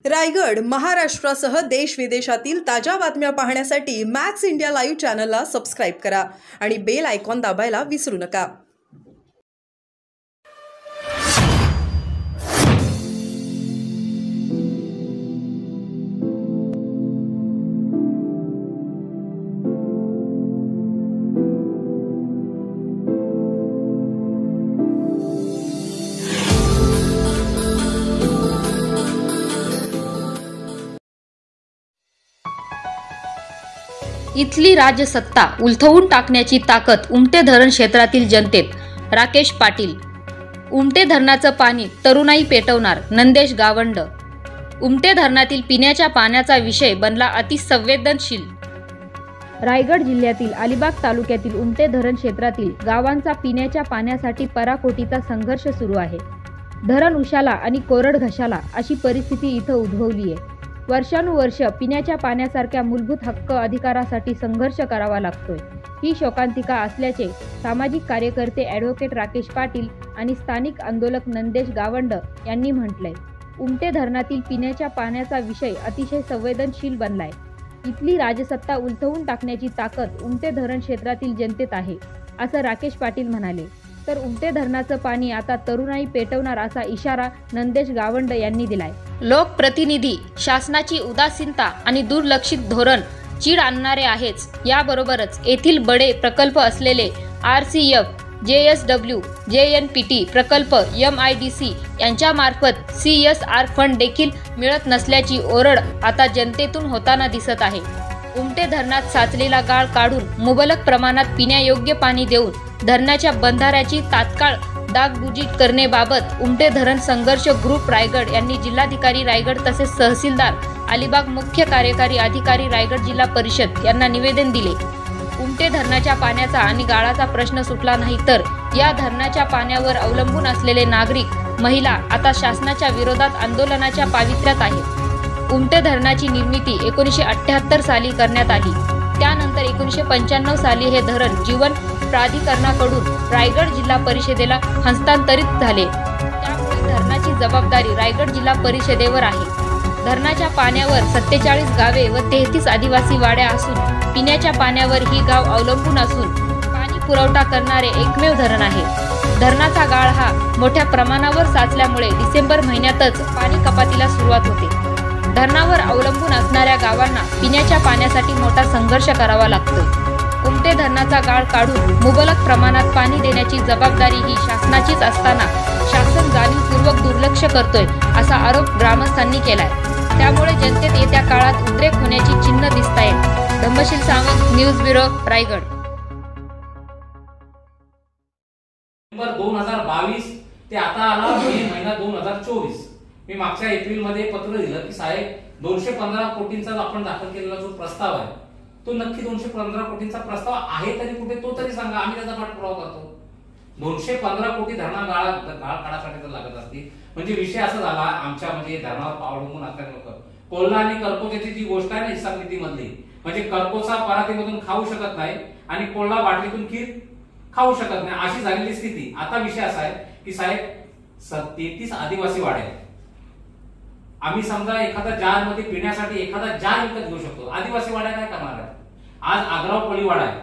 रायगड महाराष्ट्रासह देश विदेशातील ताज्या बातम्या पाहण्यासाठी मॅक्स इंडिया लाईव्ह चॅनलला सबस्क्राइब करा आणि बेल आयकॉन दाबायला विसरू नका। इथली राजसत्ता उलथवून टाकण्याची ताकद उमटे धरण क्षेत्रातील जनतेत। राकेश पाटील। उमटे धरणाचं पाणी तरुणाई पेटवणार, नंदेश गावंड। उमटे धरणातील पिण्याच्या पाण्याचा विषय बनला अतिसंवेदनशील। रायगड जिल्ह्यातील अलिबाग तालुक्यातील उमटे धरण क्षेत्रातील गावांचा पिण्याच्या पाण्यासाठी पराकोटीचा संघर्ष सुरू आहे। धरण उशाला आणि कोरड घशाला अशी परिस्थिती इथं उद्भवली आहे। वर्षानुवर्ष पिण्याच्या पाण्यासारख्या मूलभूत हक्क अधिकारासाठी संघर्ष करावा लागतोय। ही शोकांतिका असल्याचे सामाजिक कार्यकर्ते ॲडव्होकेट राकेश पाटील आणि स्थानिक आंदोलक नंदेश गावंड यांनी म्हटलंय। उमटे धरणातील पिण्याच्या पाण्याचा विषय अतिशय संवेदनशील बनलाय। इथली राजसत्ता उलथवून टाकण्याची ताकद उमटे धरण क्षेत्रातील जनतेत आहे, असं राकेश पाटील म्हणाले। तर उमटे धरणाचं पाणी आता तरुणाई पेटवणार असा इशारा नंदेश गावंड यांनी दिलाय। लोकप्रतिनिधी शासनाची उदासीनता आणि दुर्लक्षित धोरण चीड आणणारे आहेच, याबरोबरच येथील बडे प्रकल्प असलेले RCF, JSW, JNPT प्रकल्प MIDC यांच्यामार्फत CSR फंड देखील मिळत नसल्याची ओरड आता जनतेतून होताना दिसत आहे। उमटे धरणात साचलेला गाळ काढून मुबलक प्रमाणात पिण्यायोग्य पाणी देऊन धरणाच्या बंधाऱ्याची तात्काळ डागडुजी करण्याबाबत उमटे धरण संघर्ष ग्रुप रायगड यांनी जिल्हाधिकारी रायगड तसेच तहसीलदार अलिबाग, मुख्य कार्यकारी अधिकारी रायगड जिल्हा परिषद यांना निवेदन दिले। उमटे धरणाच्या पाण्याचा आणि गाळाचा प्रश्न सुटला नाही तर या धरणाच्या पाण्यावर अवलंबून असलेले नागरिक, महिला आता शासनाच्या विरोधात आंदोलनाच्या पावित्र्यात आहेत। उमटे धरणाची निर्मिती 1978 साली करण्यात आली। त्यानंतर 1995 साली हे धरण जीवन प्राधिकरणाकडून रायगड जिल्हा परिषदेला हस्तांतरित झाले। त्यामुळे धरणाची जबाबदारी रायगड जिल्हा परिषदेवर आहे। धरणाच्या पाण्यावर 47 गावे व 33 आदिवासी वाड्या असून पिण्याच्या पाण्यावर ही गाव अवलंबून असून पाणी पुरवठा करणारे एकमेव धरण आहे। धरणाचा गाळ हा मोठ्या प्रमाणावर साचल्यामुळे डिसेंबर महिन्यातच पाणी कपातीला सुरुवात होते। धरणावर अवलंबून असणाऱ्या गावांना पिण्याच्या पाण्यासाठी मोठा संघर्ष करावा लागतो। उमटे धरणाचा गाळ काढून मुबलक प्रमाणात पाणी देण्याची जबाबदारी ही शासनाचीच असताना शासन जाणीवपूर्वक दुर्लक्ष करतोय असा आरोप ग्रामस्थांनी केलाय। त्यामुळे जनतेत येत्या काळात उद्रेक होण्याची चिन्ह दिसतायत। Dhammasheel Sawant, news bureau, Raigad. 2022 ते आता आला मे महिना 2024। मी मागच्या एप्रिलमध्ये पत्र दिलं की साहेब 215 कोटींचा आपण दाखल केलेला जो प्रस्ताव आहे तो नक्की 215 कोटींचा प्रस्ताव आहे तरी कुठे तो तरी सांगा, आम्ही त्याचा पाठपुरावा करतो। 215 कोटी गाळ काढासाठी जर लागत असतील म्हणजे विषय असा झाला आमच्या म्हणजे धरणावर अवलंबून असणारे लोक कोल्हा आणि कर्कोच्याची जी गोष्ट आहे ना हिसाब नीतीमधली, म्हणजे कर्कोचा परातीमधून खाऊ शकत नाही आणि कोल्हा बाटलीतून खीर खाऊ शकत नाही अशी झालेली स्थिती। आता विषय असा आहे की साहेब 33 आदिवासी वाडे आहेत। आम्ही समजा एखादा जार मध्ये पिण्यासाठी एखादा जार विकत घेऊ शकतो, आदिवासी वाड्या काय करणार आहे? आज आग्राव पळीवाडा आहे,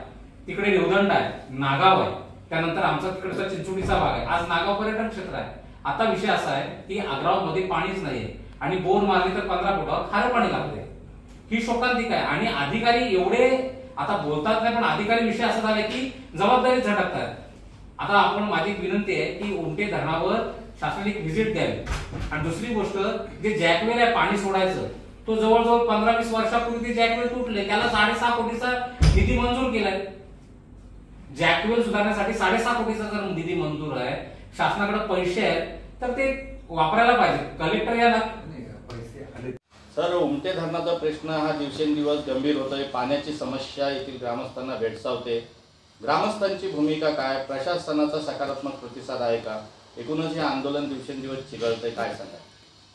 तिकडे रेवदंड आहे, नागाव आहे, त्यानंतर आमचा तिकडचा चिंचोडीचा भाग आहे, आज नागाव पर्यटन क्षेत्र आहे। आता विषय असा आहे की आग्राव मध्ये पाणीच नाहीये आणि बोर मारली तर 15 फुटावर खारं पाणी लागते। ही शोकांतिका आहे आणि अधिकारी एवढे आता बोलतात नाही, पण अधिकारी विषय असा झाला की जबाबदारी झटकतात। आता आपण माझी विनंती आहे की उमटे धरणावर शासनाने एक व्हिजिट द्यावी। आणि दुसरी गोष्ट जे जॅकवेल आहे पाणी सोडायचं तो जवळजवळ 15-20 वर्षापूर्वी ते जॅकवेल तुटले, त्याला 6.5 कोटीचा निधी मंजूर केलाय। जॅकवेल सुधारण्यासाठी 6.5 कोटीचा जर निधी मंजूर आहे, शासनाकडे पैसे आहेत तर ते वापरायला पाहिजे। कलेक्टर याला सर, उमटे धरणाचा प्रश्न हा दिवसेंदिवस गंभीर होतोय। पाण्याची समस्या येथील ग्रामस्थांना भेडसावते। ग्रामस्थांची भूमिका काय, प्रशासनाचा सकारात्मक प्रतिसाद आहे का? एकूणच हे आंदोलन दिवसेंदिवस चिघळतंय, काय सांगा?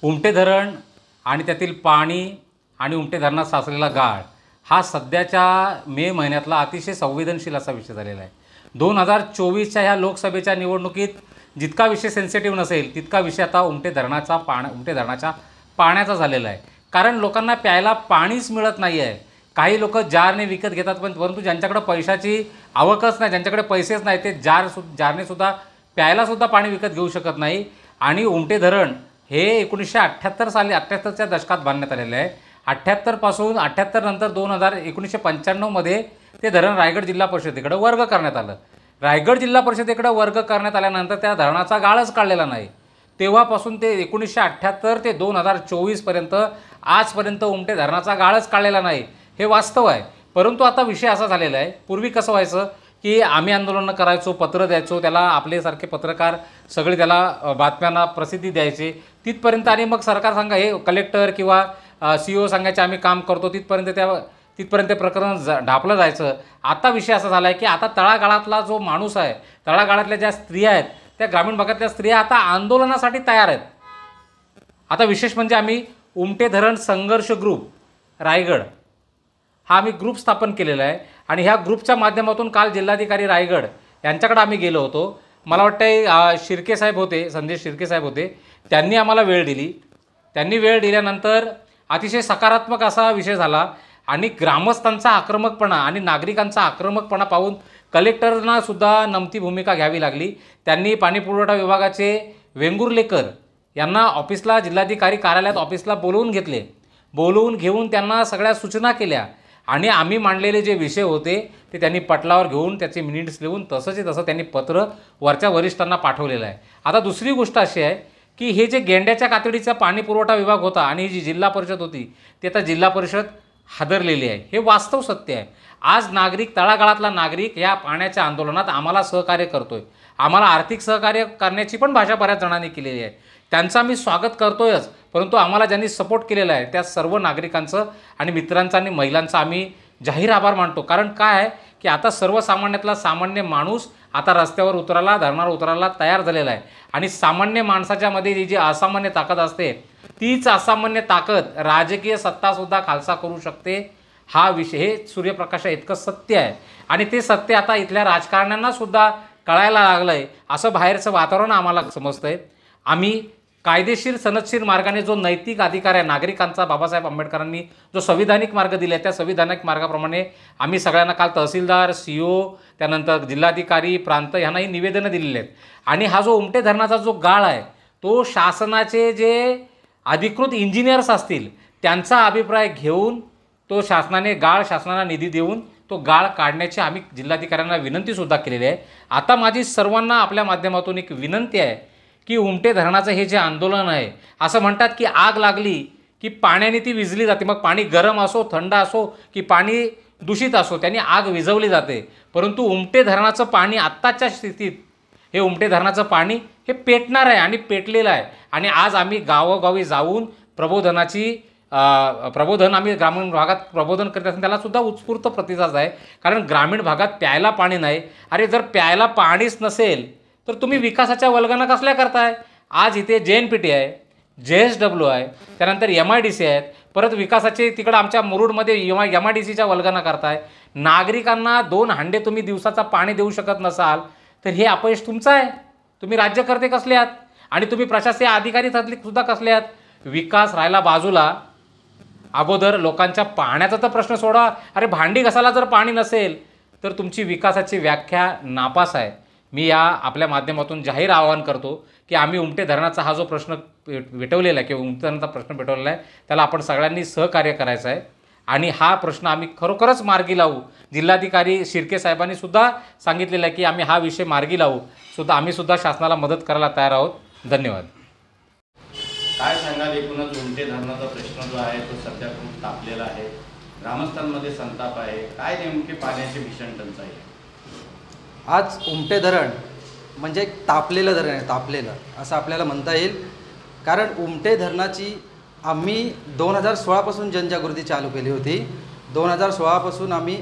उमटे धरण आणि त्यातील पाणी आणि उमटे धरणात साचलेला गाळ हा सध्याच्या मे महिन्यातला अतिशय संवेदनशील असा विषय झालेला आहे। 2024च्या ह्या लोकसभेच्या निवडणुकीत जितका विषय सेन्सिटिव्ह नसेल तितका विषय आता उमटे धरणाच्या पाण्याचा झालेला आहे. कारण लोकांना प्यायला पाणीच मिळत नाही आहे. काही लोक जारने विकत घेतात, परंतु ज्यांच्याकडे पैशाची आवकच नाही, ज्यांच्याकडे पैसेच नाही, ते जारने सुद्धा प्यायलासुद्धा पाणी विकत घेऊ शकत नाही. आणि उमटे धरण हे 1978 साली 78च्या दशकात बांधण्यात आलेलं आहे. 78 नंतर 1995मध्ये ते धरण रायगड जिल्हा परिषदेकडे वर्ग करण्यात आलं. रायगड जिल्हा परिषदेकडे वर्ग करण्यात आल्यानंतर त्या धरणाचा गाळच काढलेला नाही. तेव्हापासून ते 1978 ते 2024पर्यंत आजपर्यंत उमटे धरणाचा गाळच काढलेला नाही, हे वास्तव आहे. परंतु आता विषय असा झालेला आहे, पूर्वी कसं व्हायचं की आम्ही आंदोलनं करायचो, पत्र द्यायचो, त्याला आपलेसारखे पत्रकार सगळे त्याला बातम्यांना प्रसिद्धी द्यायचे तिथपर्यंत, आणि मग सरकार सांगा हे कलेक्टर किंवा CEO सांगायचे आम्ही काम करतो, तिथपर्यंत प्रकरण ढापलं जायचं. आता विषय असा झाला आहे की आता तळागाळातला जो माणूस आहे, तळागाळातल्या ज्या स्त्रिया आहेत, त्या ग्रामीण भागातल्या स्त्रिया आता आंदोलनासाठी तयार आहेत. आता विशेष म्हणजे आम्ही उमटे धरण संघर्ष ग्रुप रायगड हा आम्ही ग्रुप स्थापन केलेला आहे. आणि ह्या ग्रुपच्या माध्यमातून काल जिल्हाधिकारी रायगड यांच्याकडे आम्ही गेलो होतो. मला वाटतं शिर्के साहेब होते, संदेश शिर्के साहेब होते, त्यांनी आम्हाला वेळ दिली. त्यांनी वेळ दिल्यानंतर अतिशय सकारात्मक असा विषय झाला. आणि ग्रामस्थांचा आक्रमकपणा आणि नागरिकांचा आक्रमकपणा पाहून कलेक्टरना सुद्धा नमती भूमिका घ्यावी लागली. त्यांनी पाणीपुरवठा विभागाचे वेंगुर्लेकर यांना ऑफिसला, जिल्हाधिकारी कार्यालयात ऑफिसला बोलवून घेऊन त्यांना सगळ्या सूचना केल्या. आणि आम्ही मांडलेले जे विषय होते ते त्यांनी पटलावर घेऊन त्याचे मिनिट्स लिहून तसं त्यांनी पत्र वरच्या वरिष्ठांना पाठवलेलं आहे. आता दुसरी गोष्ट अशी आहे की हे जे गेंड्याच्या कातडीचा पाणीपुरवठा विभाग होता आणि ही जी जिल्हा परिषद होती ती आता जिल्हा परिषद हादरलेली आहे, हे वास्तव सत्य आहे. आज नागरिक, तळागाळातला नागरिक या पाण्याच्या आंदोलनात आम्हाला सहकार्य करतोय. आम्हाला आर्थिक सहकार्य करण्याची पण भाषा बऱ्याच जणांनी केलेली आहे, त्यांचं आम्ही स्वागत करतोयच. परंतु आम्हाला ज्यांनी सपोर्ट केलेला आहे त्या सर्व नागरिकांचं आणि मित्रांचं आणि महिलांचा आम्ही जाहीर आभार मानतो. कारण काय आहे की आता सर्वसामान्यातला सामान्य माणूस आता रस्त्यावर धरणावर उतरायला तयार झालेला आहे. आणि सामान्य माणसाच्यामध्ये जी असामान्य ताकद असते तीच असामान्य ताकद राजकीय सत्तासुद्धा खालसा करू शकते. हा विषय हे सूर्यप्रकाशा इतकं सत्य आहे. आणि ते सत्य आता इथल्या राजकारण्यांनासुद्धा कळायला लागलं आहे, असं बाहेरचं वातावरण आम्हाला समजतं आहे. आम्ही कायदेशीर सनदशीर मार्गाने जो नैतिक अधिकार आहे नागरिकांचा, बाबासाहेब आंबेडकरांनी जो संविधानिक मार्ग दिला आहे त्या संविधानिक मार्गाप्रमाणे आम्ही सगळ्यांना काल तहसीलदार, CO, त्यानंतर जिल्हाधिकारी, प्रांत ह्यांनाही निवेदनं दिलेली आहेत. आणि हा जो उमटे धरणाचा जो गाळ आहे तो शासनाचे जे अधिकृत इंजिनियर्स असतील त्यांचा अभिप्राय घेऊन तो शासनाला निधी देऊन तो गाळ काढण्याची आम्ही जिल्हाधिकाऱ्यांना विनंतीसुद्धा केलेली आहे. आता माझी सर्वांना आपल्या माध्यमातून एक विनंती आहे की उमटे धरणाचं हे जे आंदोलन आहे, असं म्हणतात की आग लागली की पाण्याने ती विझली जाते. मग पाणी गरम असो, थंड असो की पाणी दूषित असो, त्यांनी आग विझवली जाते. परंतु उमटे धरणाचं पाणी आत्ताच्या स्थितीत हे उमटे धरणाचं पाणी हे पेटणार आहे आणि पेटलेलं आहे. आणि आज आम्ही गावोगावी जाऊन प्रबोधन आम्ही ग्रामीण भागात प्रबोधन करत असताना त्यालासुद्धा उत्स्फूर्त प्रतिसाद आहे. कारण ग्रामीण भागात प्यायला पाणी नाही. अरे जर प्यायला पाणीच नसेल तर तुम्ही विकासाच्या वल्गना कसल्या करताय? आज इथे JNPT आहे, JSW आहे, त्यानंतर MIDC आहेत, परत विकासाचे तिकडं आमच्या मुरुडमध्ये MIDCच्या वल्गना करताय. नागरिकांना 2 हांडे तुम्ही दिवसाचा पाणी देऊ शकत नसाल तर हे अपयश तुमचं आहे. तुम्ही राज्यकर्ते कसले आहात आणि तुम्ही प्रशासकीय अधिकारी सुद्धा कसले आहात? विकास राहिला बाजूला, अगोदर लोकांच्या पाण्याचा तर प्रश्न सोडा. अरे भांडी घासायला जर पाणी नसेल तर तुमची विकासाची व्याख्या नापास आहे. मी या आपल्या माध्यमातून जाहीर आवाहन करतो की आम्ही उमटे धरणाचा हा जो प्रश्न पेटवलेला आहे किंवा उमटे धरणाचा प्रश्न पेटवलेला आहे त्याला आपण सगळ्यांनी सहकार्य करायचं आहे. आणि हा प्रश्न आम्ही खरोखरच मार्गी लावू. जिल्हाधिकारी शिर्के साहेबांनी सुद्धा सांगितलेलं आहे की आम्ही हा विषय मार्गी लावू. आम्ही सुद्धा शासनाला मदत करायला तयार आहोत. धन्यवाद. काय सांगाल, एकूणच उमटे धरणाचा प्रश्न जो आहे तो सध्या खूप तापलेला आहे, ग्रामस्थांमध्ये संताप आहे. काय नेमकी पाण्याची भीषण टंचाई आहे? आज उमटे धरण म्हणजे एक तापलेलं धरण आहे, तापलेलं असं आपल्याला म्हणता येईल. कारण उमटे धरणाची आम्ही 2016पासून जनजागृती चालू केली होती. 2016पासून आम्ही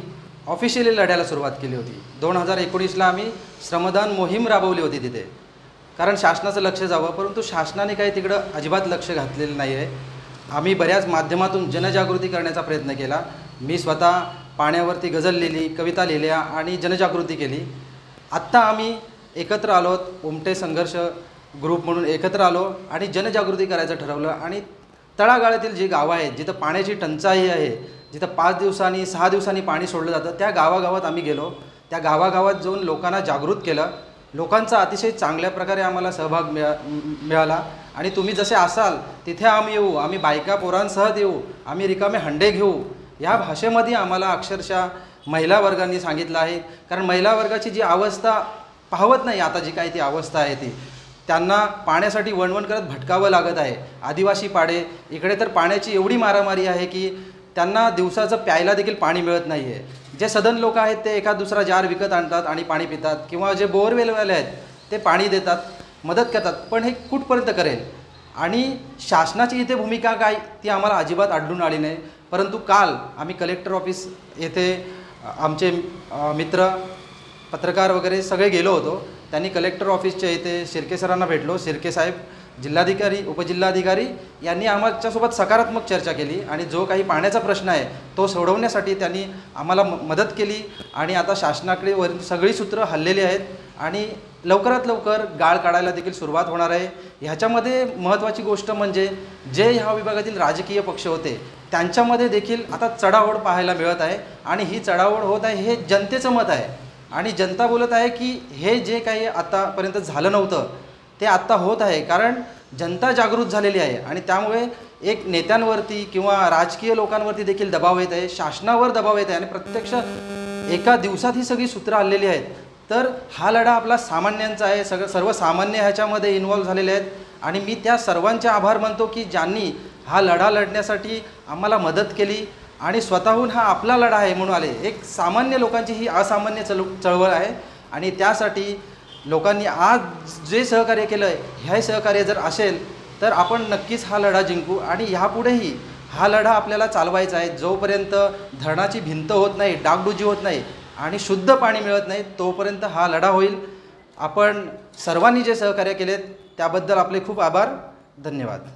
ऑफिशियली लढायला सुरुवात केली होती. 2019ला आम्ही श्रमदान मोहीम राबवली होती तिथे, कारण शासनाचं लक्ष जावं. परंतु शासनाने काही तिकडं अजिबात लक्ष घातलेलं नाही आहे. आम्ही बऱ्याच माध्यमातून जनजागृती करण्याचा प्रयत्न केला. मी स्वतः पाण्यावरती गझल लिहिली, कविता लिहिल्या आणि जनजागृती केली. आत्ता आम्ही एकत्र आलो, उमटे संघर्ष ग्रुप म्हणून एकत्र आलो आणि जनजागृती करायचं ठरवलं. आणि तळागाळातील जी गावं आहेत जिथं पाण्याची टंचाई आहे, जिथं 5 दिवसांनी 6 दिवसांनी पाणी सोडलं जातं, त्या गावागावात आम्ही गेलो. त्या गावागावात जाऊन लोकांना जागृत केलं. लोकांचा अतिशय चांगल्या प्रकारे आम्हाला सहभाग मिळाला. आणि तुम्ही जसे असाल तिथे आम्ही येऊ, आम्ही बायका पोरांसह येऊ, आम्ही रिकामे हंडे घेऊ, या भाषेमध्ये आम्हाला अक्षरशः महिला वर्गांनी सांगितलं आहे. कारण महिला वर्गाची जी अवस्था पाहवत नाही आता, जी काही ती अवस्था आहे ती, त्यांना पाण्यासाठी वणवण करत भटकावं लागत आहे. आदिवासी पाडे इकडे तर पाण्याची एवढी मारामारी आहे की त्यांना दिवसाचं प्यायला देखील पाणी मिळत नाही आहे. जे सदन लोक आहेत ते एखाद दुसरा जार विकत आणतात आणि पाणी पितात, किंवा जे बोअरवेलवाले आहेत ते पाणी देतात, मदत करतात, पण हे कुठपर्यंत करेल? आणि शासनाची इथे भूमिका काय ती आम्हाला अजिबात आढळून आली नाही. परंतु काल आम्ही कलेक्टर ऑफिस येथे आमचे मित्र पत्रकार वगैरे सगळे गेलो होतो. त्यांनी कलेक्टर ऑफिसच्या इथे शिर्के सरांना भेटलो. शिर्के साहेब, जिल्हाधिकारी, उपजिल्हाधिकारी यांनी आमच्यासोबत सकारात्मक चर्चा केली आणि जो काही पाण्याचा प्रश्न आहे तो सोडवण्यासाठी त्यांनी आम्हाला मदत केली. आणि आता शासनाकडे वरून सगळी सूत्र हललेली आहेत आणि लवकरात लवकर गाळ काढायला देखील सुरुवात होणार आहे. ह्याच्यामध्ये महत्त्वाची गोष्ट म्हणजे जे ह्या विभागातील राजकीय पक्ष होते त्यांच्यामध्ये देखील आता चढाओढ पाहायला मिळत आहे. आणि ही चढाओढ होत आहे हे जनतेचं मत आहे. आणि जनता बोलत आहे की हे जे काही आतापर्यंत झालं नव्हतं ते आत्ता होत आहे, कारण जनता जागृत झालेली आहे. आणि त्यामुळे एक नेत्यांवरती किंवा राजकीय लोकांवरती देखील दबाव येत आहे, शासनावर दबाव येत आहे. आणि प्रत्यक्ष एका दिवसात ही सगळी सूत्रं आलेली आहेत. तर हा लढा आपला सामान्यांचा आहे, सर्वसामान्य ह्याच्यामध्ये इन्व्हॉल्व्ह झालेले आहेत. आणि मी त्या सर्वांचे आभार मानतो की ज्यांनी हा लढा लढण्यासाठी आम्हाला मदत केली आणि स्वतःहून हा आपला लढा आहे म्हणून आले. एक सामान्य लोकांची ही असामान्य चळवळ आहे. आणि त्यासाठी लोकांनी आज जे सहकार्य केलं आहे, हे सहकार्य जर असेल तर आपण नक्कीच हा लढा जिंकू. आणि ह्यापुढेही हा लढा आपल्याला चालवायचा आहे. जोपर्यंत धरणाची भिंत होत नाही, डागडुजी होत नाही आणि शुद्ध पाणी मिळत नाही, तोपर्यंत हा लढा होईल. आपण सर्वांनी जे सहकार्य केले त्याबद्दल आपले खूप आभार. धन्यवाद.